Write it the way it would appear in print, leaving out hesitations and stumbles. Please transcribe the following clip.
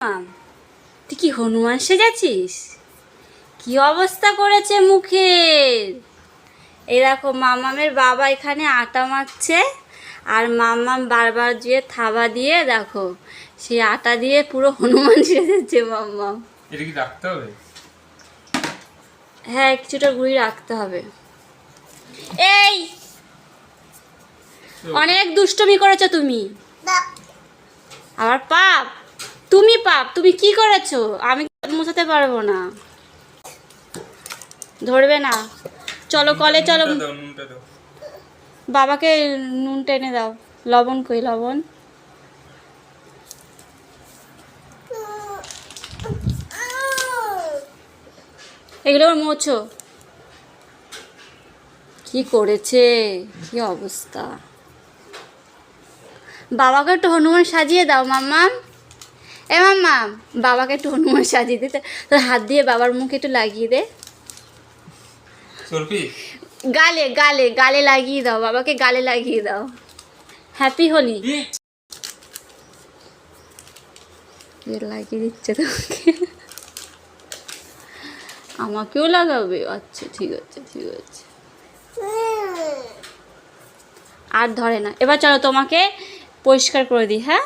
মাম, তুই কি হনুমান সেজেছিস? কি অবস্থা করেছে মুখের! এই দেখো মামামের বাবা এখানে আটা মাখছে, আর মামাম বারবার দিয়ে থাবা দিয়ে দেখো সেই আটা দিয়ে পুরো হনুমান সেজেছে মামাম। এটা কি রাখতে হবে? হ্যাঁ, কিছুটা গুঁড়ি রাখতে হবে। এই অনেক দুষ্টুমি করেছো তুমি। আবার পাপ, তুমি পাপ, তুমি কি করেছো? আমি মুছাতে পারবো না, ধরবে না। চলো কলে চলো, নুনটা দাও। বাবাকে নুন টেনে দাও। লবণ কই, লবণ? এগুলো মোছো। কি করেছে, কি অবস্থা! বাবাকে একটু হনুমান সাজিয়ে দাও মাম্মাম। এ মাম্মাম, বাবাকে একটু হনুমান সাজিয়ে দিতে, তোর হাত দিয়ে বাবার মুখে একটু লাগিয়ে দে। সরপি গালে গালে গালে লাগিয়ে দাও, বাবাকে গালে লাগিয়ে দাও। হ্যাপি হোলি। লাগিয়ে দিচ্ছে তোমাকে, আমাকেও লাগাবে? আচ্ছা ঠিক আছে ঠিক আছে। আর ধরে না, এবার চলো তোমাকে পরিষ্কার করে দিই। হ্যাঁ।